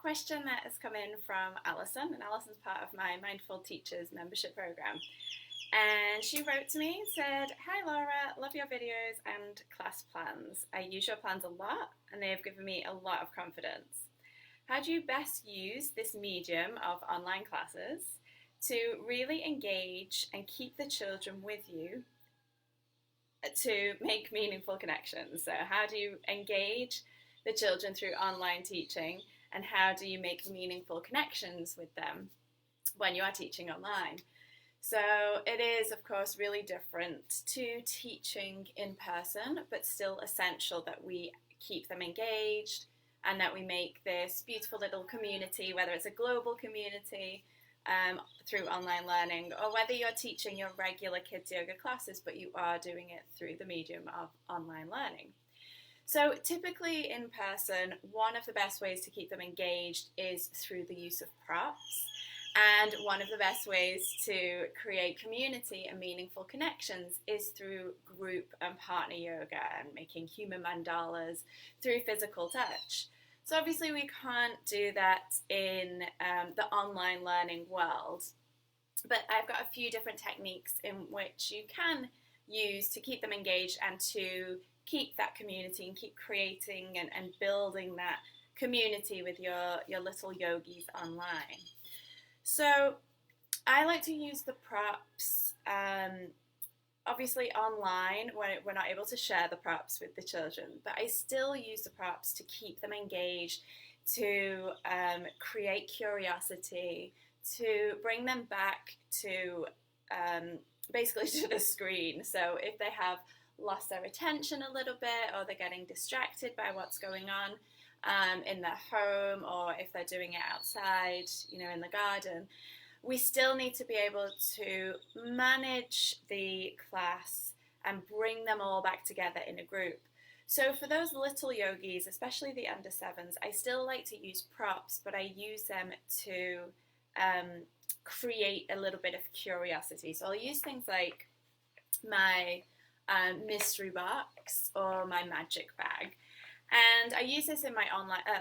question that has come in from Alison, and Alison's part of my Mindful Teachers membership program. And she wrote to me and said, "Hi Laura, love your videos and class plans. I use your plans a lot and they have given me a lot of confidence. How do you best use this medium of online classes to really engage and keep the children with you to make meaningful connections?" So how do you engage the children through online teaching, and how do you make meaningful connections with them when you are teaching online? So it is, of course, really different to teaching in person, but still essential that we keep them engaged and that we make this beautiful little community, whether it's a global community through online learning, or whether you're teaching your regular kids yoga classes, but you are doing it through the medium of online learning. So typically in person, one of the best ways to keep them engaged is through the use of props. And one of the best ways to create community and meaningful connections is through group and partner yoga and making human mandalas through physical touch. So obviously we can't do that in the online learning world, but I've got a few different techniques in which you can use to keep them engaged and to keep that community and keep creating and building that community with your little yogis online. So I like to use the props. Obviously online, we're not able to share the props with the children, but I still use the props to keep them engaged, to create curiosity, to bring them back to basically to the screen. So if they have lost their attention a little bit, or they're getting distracted by what's going on in their home, or if they're doing it outside, in the garden, we still need to be able to manage the class and bring them all back together in a group. So for those little yogis, especially the under sevens, I still like to use props, but I use them to create a little bit of curiosity. So I'll use things like my mystery box or my magic bag. And I use this in my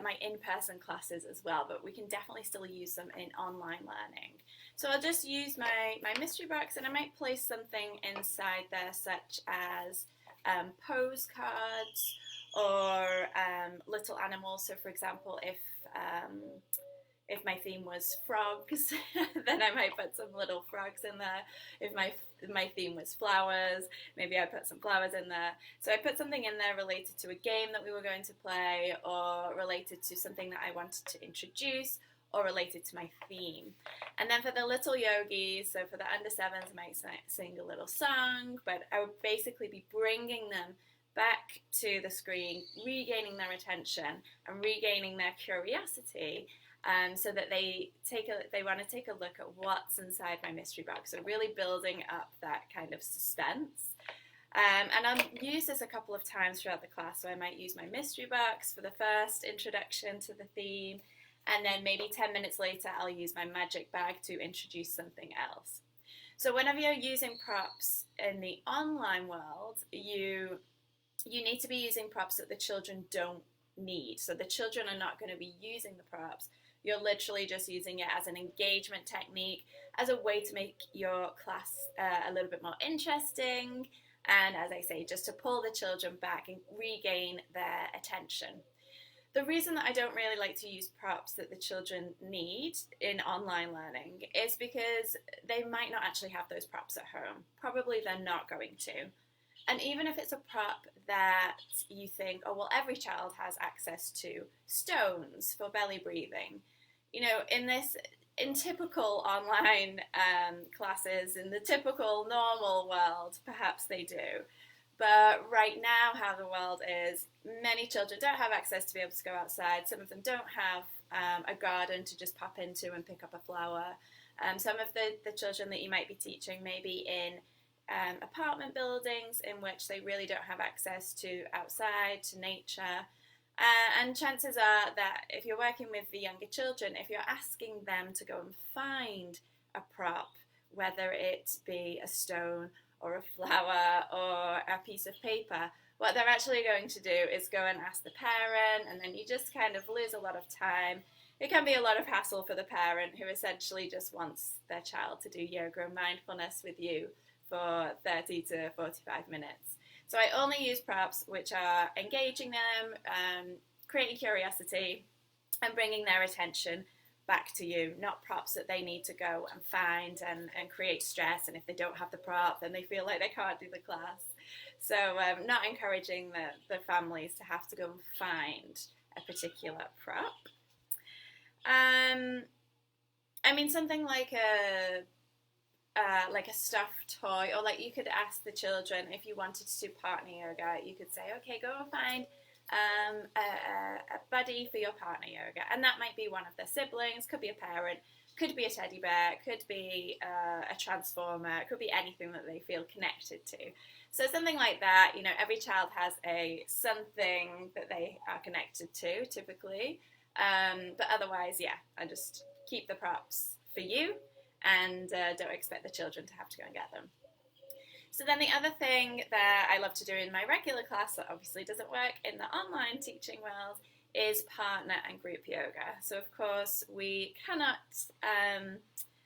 my in-person classes as well, but we can definitely still use them in online learning. So I'll just use my mystery box, and I might place something inside there such as pose cards or little animals. So for example, if my theme was frogs, then I might put some little frogs in there. If my theme was flowers, maybe I put some flowers in there. So I put something in there related to a game that we were going to play, or related to something that I wanted to introduce, or related to my theme. And then for the little yogis, so for the under sevens, I might sing a little song, but I would basically be bringing them back to the screen, regaining their attention and regaining their curiosity, so that they want to take a look at what's inside my mystery box. So really building up that kind of suspense. And I'll use this a couple of times throughout the class. So I might use my mystery box for the first introduction to the theme, and then maybe 10 minutes later I'll use my magic bag to introduce something else. So whenever you're using props in the online world, you need to be using props that the children don't need. So the children are not going to be using the props. You're literally just using it as an engagement technique, as a way to make your class a little bit more interesting, and as I say, just to pull the children back and regain their attention. The reason that I don't really like to use props that the children need in online learning is because they might not actually have those props at home. Probably they're not going to. And even if it's a prop that you think, oh, well, every child has access to stones for belly breathing. In typical online classes, in the typical normal world, perhaps they do. But right now, how the world is, many children don't have access to be able to go outside. Some of them don't have a garden to just pop into and pick up a flower. Some of the children that you might be teaching may be in apartment buildings in which they really don't have access to outside, to nature. And chances are that if you're working with the younger children, if you're asking them to go and find a prop, whether it be a stone or a flower or a piece of paper, what they're actually going to do is go and ask the parent, and then you just kind of lose a lot of time it can be a lot of hassle for the parent who essentially just wants their child to do yoga and mindfulness with you for 30 to 45 minutes. So I only use props which are engaging them, creating curiosity, and bringing their attention back to you, not props that they need to go and find and create stress. And if they don't have the prop, then they feel like they can't do the class. So not encouraging the families to have to go and find a particular prop. I mean, something like a stuffed toy, or like you could ask the children if you wanted to do partner yoga. You could say, okay, go and find a buddy for your partner yoga, and that might be one of their siblings, could be a parent, could be a teddy bear, could be a transformer, could be anything that they feel connected to. So something like that, you know, every child has something that they are connected to, typically, but otherwise, yeah, I just keep the props for you, and don't expect the children to have to go and get them. So then the other thing that I love to do in my regular class that obviously doesn't work in the online teaching world is partner and group yoga. So of course we cannot,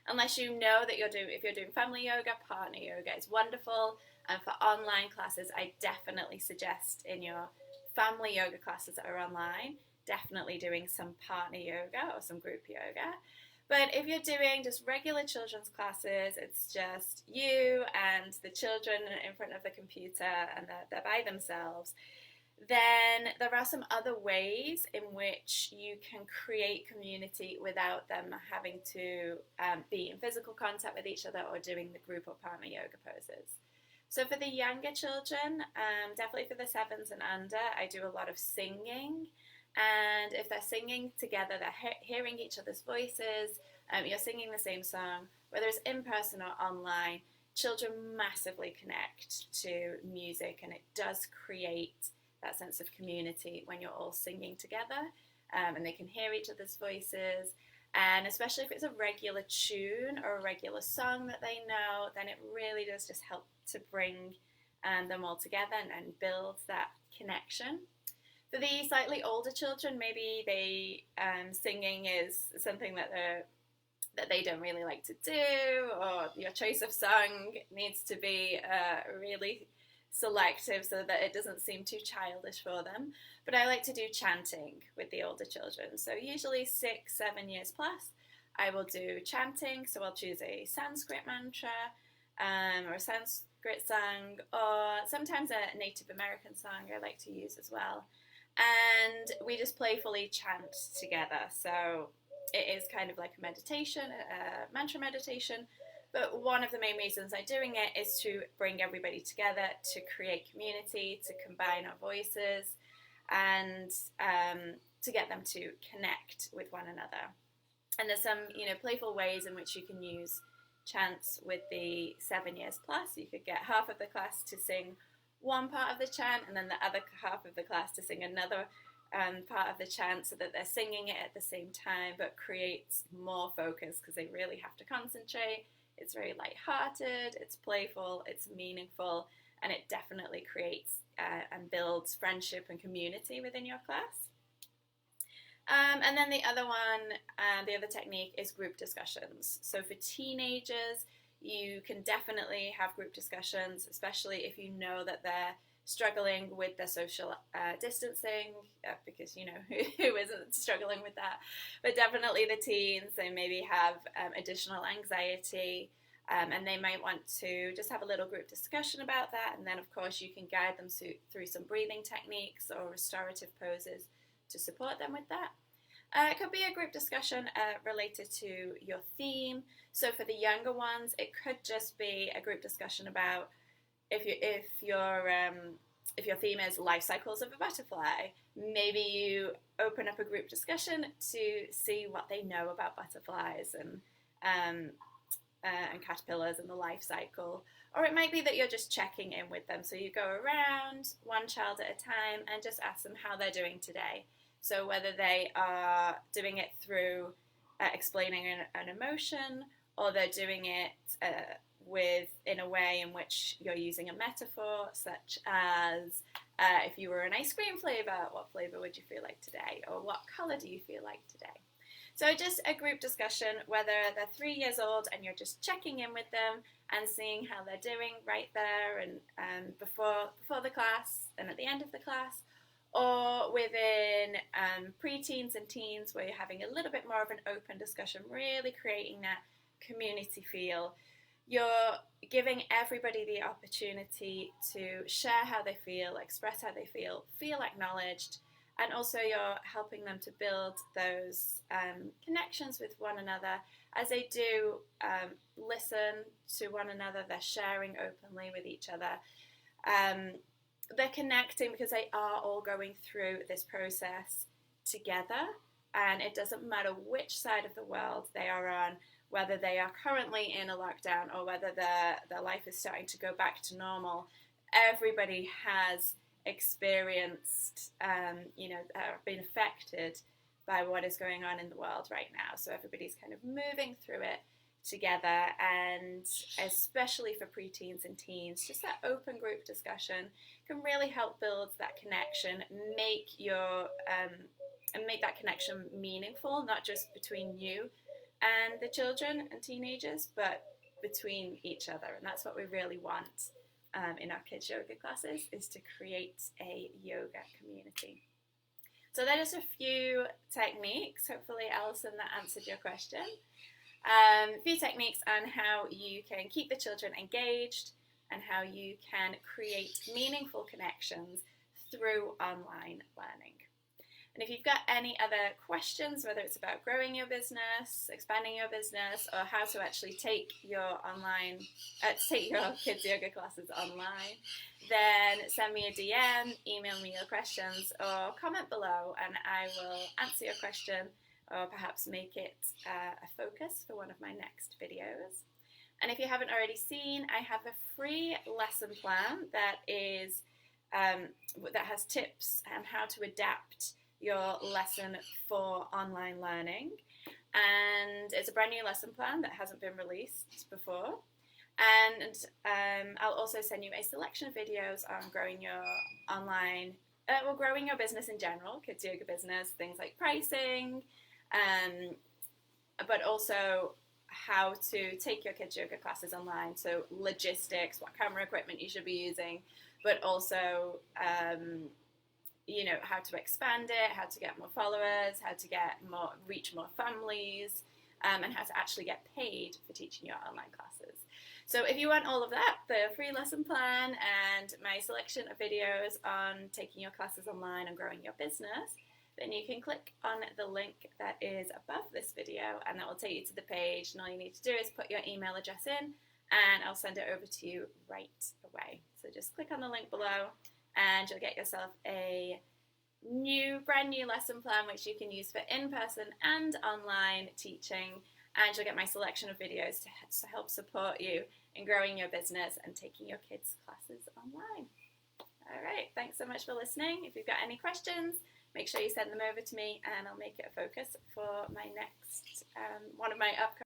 unless you know that if you're doing family yoga, partner yoga is wonderful. And for online classes, I definitely suggest in your family yoga classes that are online, definitely doing some partner yoga or some group yoga. But if you're doing just regular children's classes, it's just you and the children in front of the computer and they're by themselves, then there are some other ways in which you can create community without them having to be in physical contact with each other or doing the group or partner yoga poses. So for the younger children, definitely for the 7s and under, I do a lot of singing. And if they're singing together, they're hearing each other's voices, you're singing the same song, whether it's in person or online, children massively connect to music, and it does create that sense of community when you're all singing together, and they can hear each other's voices. And especially if it's a regular tune or a regular song that they know, then it really does just help to bring them all together and build that connection. For the slightly older children, maybe singing is something that they don't really like to do, or your choice of song needs to be really selective so that it doesn't seem too childish for them. But I like to do chanting with the older children. So usually 6, 7 years plus, I will do chanting. So I'll choose a Sanskrit mantra or a Sanskrit song, or sometimes a Native American song I like to use as well. And we just playfully chant together. So it is kind of like a meditation, a mantra meditation. But one of the main reasons I'm doing it is to bring everybody together, to create community, to combine our voices, and to get them to connect with one another. And there's some, playful ways in which you can use chants with the 7 years plus. You could get half of the class to sing one part of the chant, and then the other half of the class to sing another part of the chant, so that they're singing it at the same time, but creates more focus because they really have to concentrate. It's very lighthearted, it's playful, it's meaningful, and it definitely creates and builds friendship and community within your class. And then the other one, the other technique is group discussions. So for teenagers, you can definitely have group discussions, especially if you know that they're struggling with their social distancing, because who isn't struggling with that. But definitely the teens, they maybe have additional anxiety, and they might want to just have a little group discussion about that. And then of course you can guide them through some breathing techniques or restorative poses to support them with that. It could be a group discussion related to your theme. So for the younger ones, it could just be a group discussion about if your theme is life cycles of a butterfly, maybe you open up a group discussion to see what they know about butterflies and caterpillars and the life cycle. Or it might be that you're just checking in with them. So you go around one child at a time and just ask them how they're doing today. So whether they are doing it through explaining an emotion, or they're doing it in a way in which you're using a metaphor, such as if you were an ice cream flavor, what flavor would you feel like today? Or what color do you feel like today? So just a group discussion, whether they're 3 years old and you're just checking in with them and seeing how they're doing right there and before the class and at the end of the class, or within preteens and teens where you're having a little bit more of an open discussion, really creating that community feel. You're giving everybody the opportunity to share how they feel, express how they feel acknowledged, and also you're helping them to build those connections with one another as they do listen to one another. They're sharing openly with each other. They're connecting because they are all going through this process together, and it doesn't matter which side of the world they are on, whether they are currently in a lockdown or whether their life is starting to go back to normal. Everybody has experienced, been affected by what is going on in the world right now. So everybody's kind of moving through it together, and especially for preteens and teens, just that open group discussion can really help build that connection, make that connection meaningful, not just between you and the children and teenagers, but between each other. And that's what we really want in our kids yoga classes, is to create a yoga community. So that is a few techniques. Hopefully, Alison, that answered your question. A few techniques on how you can keep the children engaged and how you can create meaningful connections through online learning. And if you've got any other questions, whether it's about growing your business, expanding your business, or how to actually take your kids yoga classes online, then send me a DM, email me your questions, or comment below, and I will answer your question or perhaps make it a focus for one of my next videos. And if you haven't already seen, I have a free lesson plan that has tips on how to adapt your lesson for online learning. And it's a brand new lesson plan that hasn't been released before. And I'll also send you a selection of videos on growing your growing your business in general, kids yoga business, things like pricing, but also how to take your kids yoga classes online. So logistics, what camera equipment you should be using, but also how to expand it, how to get more followers, how to reach more families, and how to actually get paid for teaching your online classes. So if you want all of that, the free lesson plan and my selection of videos on taking your classes online and growing your business, then you can click on the link that is above this video, and that will take you to the page, and all you need to do is put your email address in and I'll send it over to you right away. So just click on the link below and you'll get yourself a brand new lesson plan which you can use for in-person and online teaching, and you'll get my selection of videos to help support you in growing your business and taking your kids' classes online. Alright, thanks so much for listening. If you've got any questions, make sure you send them over to me and I'll make it a focus for my next one of my upcoming